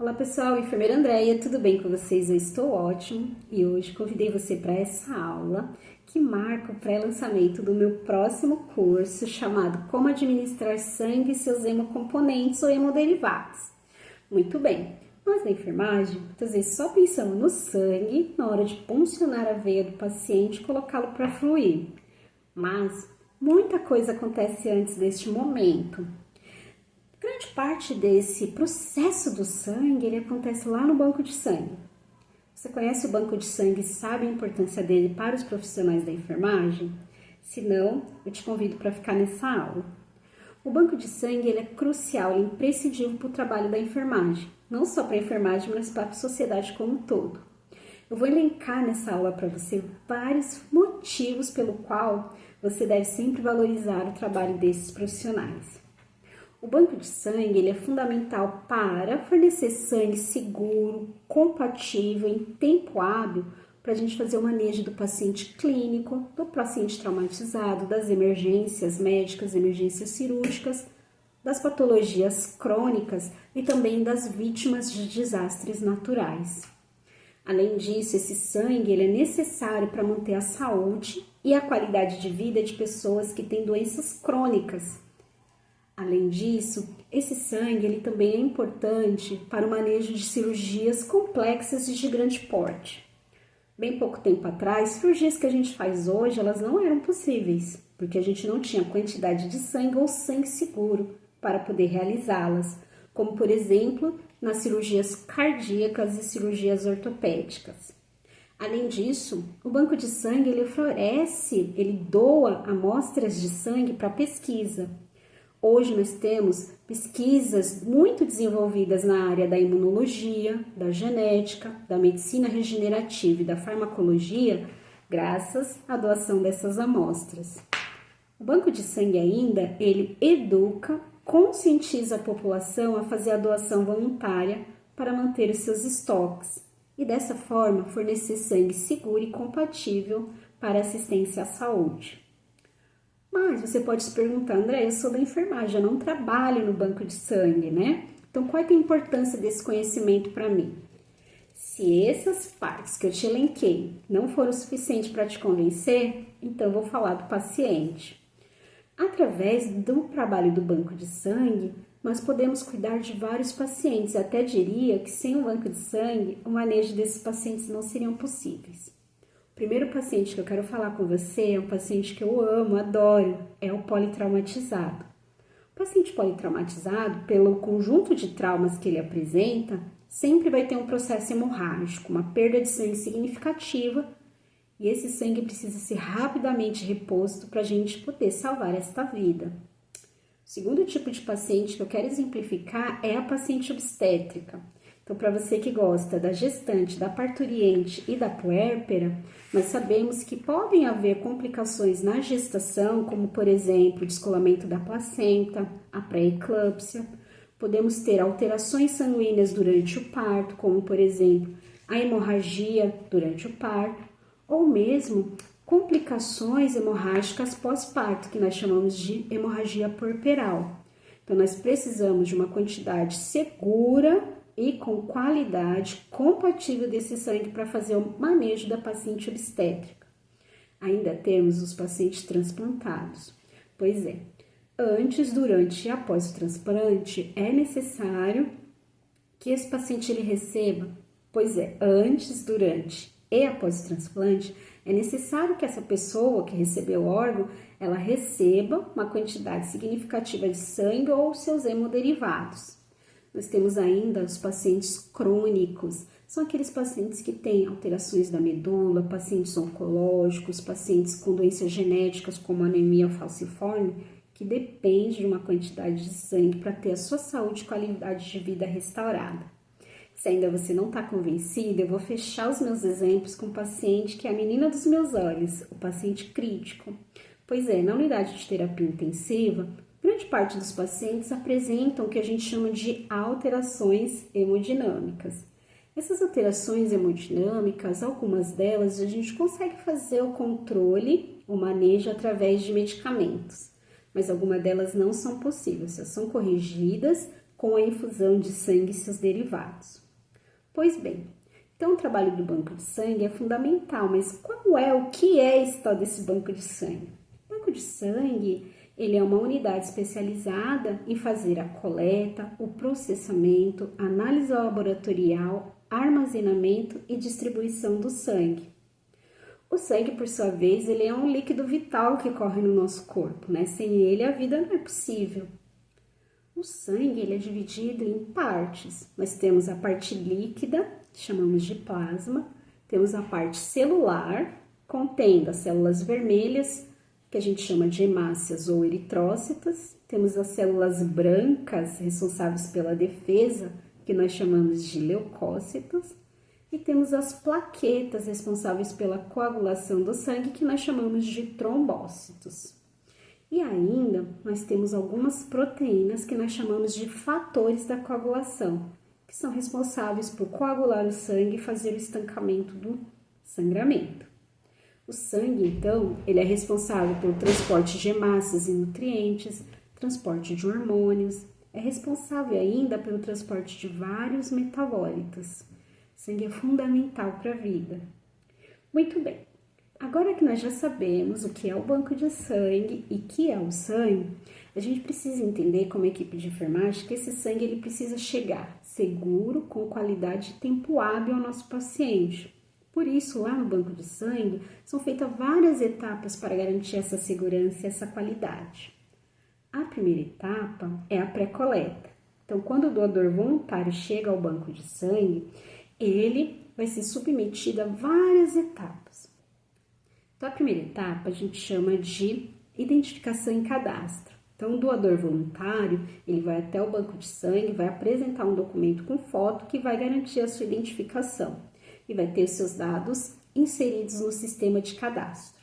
Olá pessoal, enfermeira Andréia, tudo bem com vocês? Eu estou ótimo e hoje convidei você para essa aula que marca o pré-lançamento do meu próximo curso chamado Como Administrar Sangue e seus hemocomponentes ou hemoderivados. Muito bem, nós da enfermagem muitas vezes só pensamos no sangue na hora de puncionar a veia do paciente e colocá-lo para fluir, mas muita coisa acontece antes deste momento. Grande parte desse processo do sangue, ele acontece lá no banco de sangue. Você conhece o banco de sangue e sabe a importância dele para os profissionais da enfermagem? Se não, eu te convido para ficar nessa aula. O banco de sangue ele é crucial, ele é imprescindível para o trabalho da enfermagem, não só para a enfermagem, mas para a sociedade como um todo. Eu vou elencar nessa aula para você vários motivos pelo qual você deve sempre valorizar o trabalho desses profissionais. O banco de sangue ele é fundamental para fornecer sangue seguro, compatível, em tempo hábil, para a gente fazer o manejo do paciente clínico, do paciente traumatizado, das emergências médicas, emergências cirúrgicas, das patologias crônicas e também das vítimas de desastres naturais. Além disso, esse sangue ele é necessário para manter a saúde e a qualidade de vida de pessoas que têm doenças crônicas. Além disso, esse sangue ele também é importante para o manejo de cirurgias complexas e de grande porte. Bem pouco tempo atrás, cirurgias que a gente faz hoje, elas não eram possíveis, porque a gente não tinha quantidade de sangue ou sangue seguro para poder realizá-las, como por exemplo, nas cirurgias cardíacas e cirurgias ortopédicas. Além disso, o banco de sangue ele doa amostras de sangue para pesquisa. Hoje nós temos pesquisas muito desenvolvidas na área da imunologia, da genética, da medicina regenerativa e da farmacologia, graças à doação dessas amostras. O banco de sangue ainda, ele educa, conscientiza a população a fazer a doação voluntária para manter os seus estoques e dessa forma fornecer sangue seguro e compatível para assistência à saúde. Mas você pode se perguntar, André, eu sou da enfermagem, eu não trabalho no banco de sangue, né? Então, qual é a importância desse conhecimento para mim? Se essas partes que eu te elenquei não foram suficientes para te convencer, então eu vou falar do paciente. Através do trabalho do banco de sangue, nós podemos cuidar de vários pacientes. Eu até diria que sem o banco de sangue, o manejo desses pacientes não seriam possíveis. O primeiro paciente que eu quero falar com você é um paciente que eu amo, adoro, é o politraumatizado. O paciente politraumatizado, pelo conjunto de traumas que ele apresenta, sempre vai ter um processo hemorrágico, uma perda de sangue significativa, e esse sangue precisa ser rapidamente reposto para a gente poder salvar esta vida. O segundo tipo de paciente que eu quero exemplificar é a paciente obstétrica. Então, para você que gosta da gestante, da parturiente e da puérpera, nós sabemos que podem haver complicações na gestação, como, por exemplo, o descolamento da placenta, a pré-eclâmpsia. Podemos ter alterações sanguíneas durante o parto, como, por exemplo, a hemorragia durante o parto, ou mesmo complicações hemorrágicas pós-parto, que nós chamamos de hemorragia puerperal. Então, nós precisamos de uma quantidade segura e com qualidade compatível desse sangue para fazer o manejo da paciente obstétrica. Ainda temos os pacientes transplantados. Pois é, antes, durante e após o transplante, é necessário que esse paciente ele receba, antes, durante e após o transplante, é necessário que essa pessoa que recebeu o órgão, ela receba uma quantidade significativa de sangue ou seus hemoderivados. Nós temos ainda os pacientes crônicos, são aqueles pacientes que têm alterações da medula, pacientes oncológicos, pacientes com doenças genéticas como anemia falciforme, que depende de uma quantidade de sangue para ter a sua saúde e qualidade de vida restaurada. Se ainda você não está convencido, eu vou fechar os meus exemplos com o paciente que é a menina dos meus olhos, o paciente crítico. Pois é, na unidade de terapia intensiva, grande parte dos pacientes apresentam o que a gente chama de alterações hemodinâmicas. Essas alterações hemodinâmicas, algumas delas a gente consegue fazer o controle, o manejo através de medicamentos, mas algumas delas não são possíveis, só são corrigidas com a infusão de sangue e seus derivados. Pois bem, então o trabalho do banco de sangue é fundamental, mas o que é esse tal desse banco de sangue? O banco de sangue, ele é uma unidade especializada em fazer a coleta, o processamento, análise laboratorial, armazenamento e distribuição do sangue. O sangue, por sua vez, ele é um líquido vital que corre no nosso corpo, né? Sem ele, a vida não é possível. O sangue, ele é dividido em partes. Nós temos a parte líquida, que chamamos de plasma, temos a parte celular, contendo as células vermelhas, que a gente chama de hemácias ou eritrócitos, temos as células brancas, responsáveis pela defesa, que nós chamamos de leucócitos, e temos as plaquetas responsáveis pela coagulação do sangue, que nós chamamos de trombócitos. E ainda, nós temos algumas proteínas que nós chamamos de fatores da coagulação, que são responsáveis por coagular o sangue e fazer o estancamento do sangramento. O sangue, então, ele é responsável pelo transporte de hemácias e nutrientes, transporte de hormônios, é responsável ainda pelo transporte de vários metabólitos. O sangue é fundamental para a vida. Muito bem, agora que nós já sabemos o que é o banco de sangue e o que é o sangue, a gente precisa entender como equipe de enfermagem que esse sangue ele precisa chegar seguro, com qualidade e tempo hábil ao nosso paciente. Por isso, lá no banco de sangue, são feitas várias etapas para garantir essa segurança e essa qualidade. A primeira etapa é a pré-coleta. Então, quando o doador voluntário chega ao banco de sangue, ele vai ser submetido a várias etapas. Então, a primeira etapa a gente chama de identificação e cadastro. Então, o doador voluntário, ele vai até o banco de sangue, vai apresentar um documento com foto que vai garantir a sua identificação e vai ter os seus dados inseridos no sistema de cadastro.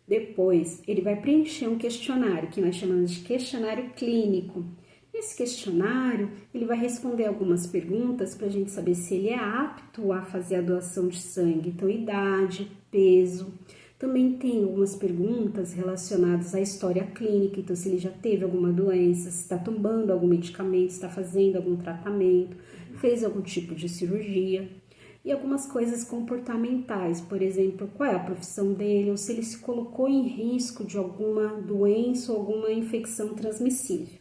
Depois, ele vai preencher um questionário, que nós chamamos de questionário clínico. Nesse questionário, ele vai responder algumas perguntas para a gente saber se ele é apto a fazer a doação de sangue. Então, idade, peso. Também tem algumas perguntas relacionadas à história clínica. Então, se ele já teve alguma doença, se está tomando algum medicamento, se está fazendo algum tratamento, fez algum tipo de cirurgia. E algumas coisas comportamentais, por exemplo, qual é a profissão dele, ou se ele se colocou em risco de alguma doença ou alguma infecção transmissível.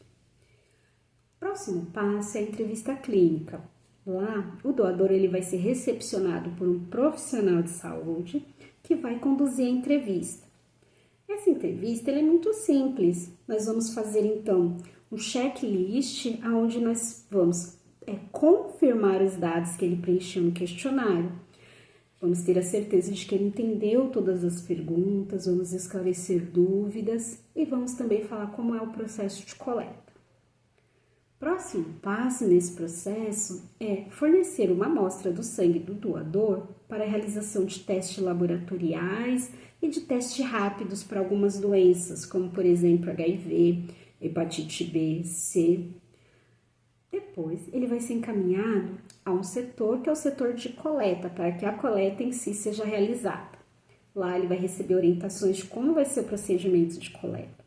Próximo passo é a entrevista clínica. Lá, o doador ele vai ser recepcionado por um profissional de saúde que vai conduzir a entrevista. Essa entrevista é muito simples. Nós vamos fazer, então, um checklist onde nós vamos confirmar os dados que ele preencheu no questionário. Vamos ter a certeza de que ele entendeu todas as perguntas, vamos esclarecer dúvidas e vamos também falar como é o processo de coleta. Próximo passo nesse processo é fornecer uma amostra do sangue do doador para a realização de testes laboratoriais e de testes rápidos para algumas doenças, como por exemplo HIV, hepatite B, C. Depois, ele vai ser encaminhado a um setor que é o setor de coleta, para que a coleta em si seja realizada. Lá ele vai receber orientações de como vai ser o procedimento de coleta.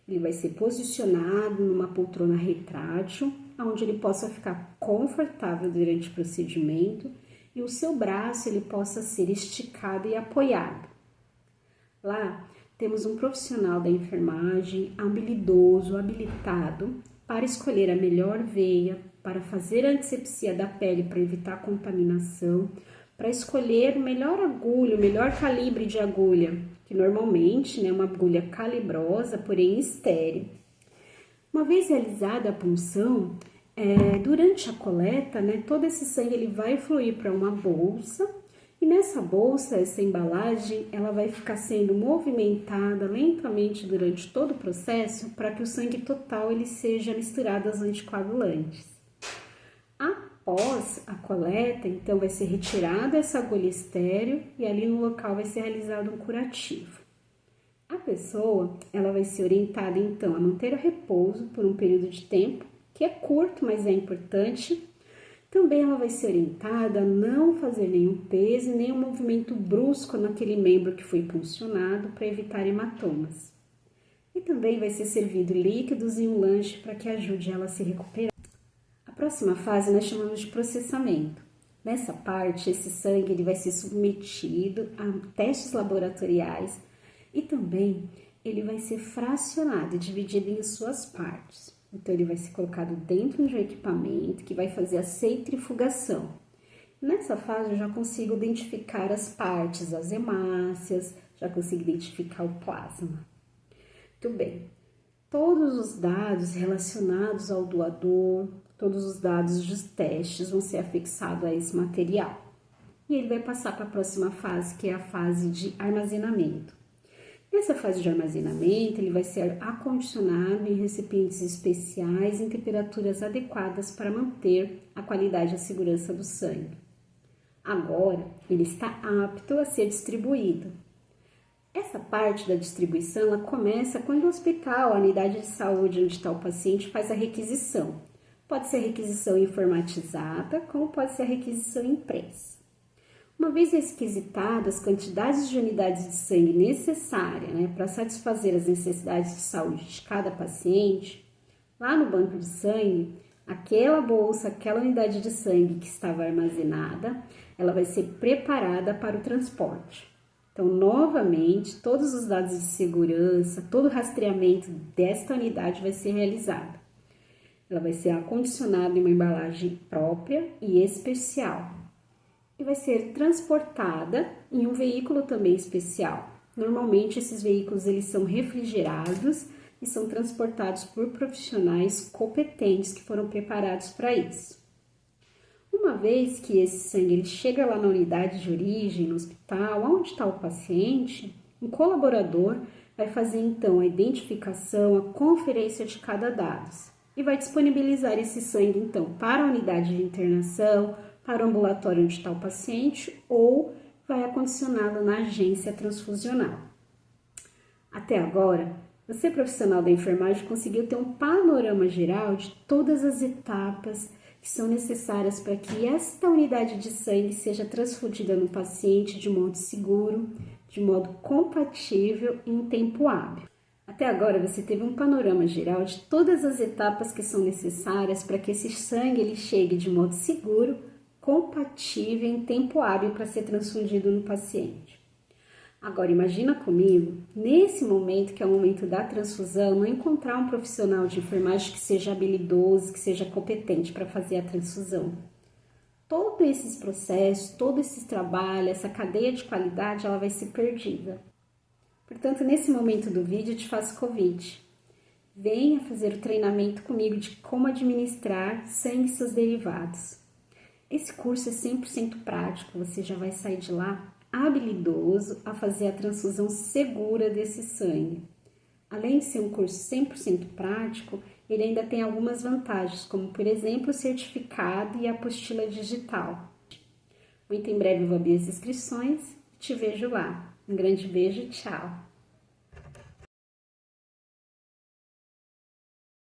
Ele vai ser posicionado numa poltrona retrátil, onde ele possa ficar confortável durante o procedimento e o seu braço ele possa ser esticado e apoiado. Lá temos um profissional da enfermagem habilidoso, habilitado, para escolher a melhor veia, para fazer a antisepsia da pele para evitar a contaminação, para escolher o melhor agulha, o melhor calibre de agulha, que normalmente é uma agulha calibrosa, porém estéril. Uma vez realizada a punção, durante a coleta, todo esse sangue ele vai fluir para uma bolsa, e nessa bolsa, essa embalagem, ela vai ficar sendo movimentada lentamente durante todo o processo para que o sangue total ele seja misturado aos anticoagulantes. Após a coleta, então, vai ser retirada essa agulha estéril e ali no local vai ser realizado um curativo. A pessoa, ela vai ser orientada, então, a manter o repouso por um período de tempo, que é curto, mas é importante. Também ela vai ser orientada a não fazer nenhum peso e nenhum movimento brusco naquele membro que foi puncionado para evitar hematomas. E também vai ser servido líquidos e um lanche para que ajude ela a se recuperar. Próxima fase nós chamamos de processamento. Nessa parte, esse sangue ele vai ser submetido a testes laboratoriais e também ele vai ser fracionado, dividido em suas partes. Então, ele vai ser colocado dentro de um equipamento que vai fazer a centrifugação. Nessa fase, eu já consigo identificar as partes, as hemácias, já consigo identificar o plasma. Muito bem. Todos os dados relacionados ao doador, todos os dados dos testes vão ser afixados a esse material. E ele vai passar para a próxima fase, que é a fase de armazenamento. Nessa fase de armazenamento, ele vai ser acondicionado em recipientes especiais em temperaturas adequadas para manter a qualidade e a segurança do sangue. Agora, ele está apto a ser distribuído. Essa parte da distribuição ela começa quando o hospital, a unidade de saúde onde está o paciente, faz a requisição. Pode ser requisição informatizada, como pode ser a requisição impressa. Uma vez requisitadas as quantidades de unidades de sangue necessárias para satisfazer as necessidades de saúde de cada paciente, lá no banco de sangue, aquela bolsa, aquela unidade de sangue que estava armazenada, ela vai ser preparada para o transporte. Então, novamente, todos os dados de segurança, todo o rastreamento desta unidade vai ser realizado. Ela vai ser acondicionada em uma embalagem própria e especial. E vai ser transportada em um veículo também especial. Normalmente, esses veículos eles são refrigerados e são transportados por profissionais competentes que foram preparados para isso. Uma vez que esse sangue ele chega lá na unidade de origem, no hospital, onde está o paciente, um colaborador vai fazer então a identificação, a conferência de cada dado e vai disponibilizar esse sangue então para a unidade de internação, para o ambulatório onde está o paciente ou vai acondicioná-lo na agência transfusional. Até agora, você profissional da enfermagem conseguiu ter um panorama geral de todas as etapas que são necessárias para que esta unidade de sangue seja transfundida no paciente de modo seguro, de modo compatível e em tempo hábil. Até agora você teve um panorama geral de todas as etapas que são necessárias para que esse sangue ele chegue de modo seguro, compatível e em tempo hábil para ser transfundido no paciente. Agora imagina comigo, nesse momento que é o momento da transfusão, não encontrar um profissional de enfermagem que seja habilidoso, que seja competente para fazer a transfusão. Todos esses processos, todo esse trabalho, essa cadeia de qualidade, ela vai ser perdida. Portanto, nesse momento do vídeo, eu te faço convite. Venha fazer o treinamento comigo de como administrar sangue e seus derivados. Esse curso é 100% prático, você já vai sair de lá habilidoso a fazer a transfusão segura desse sangue. Além de ser um curso 100% prático, ele ainda tem algumas vantagens, como por exemplo o certificado e a apostila digital. Muito em breve eu vou abrir as inscrições e te vejo lá. Um grande beijo e tchau!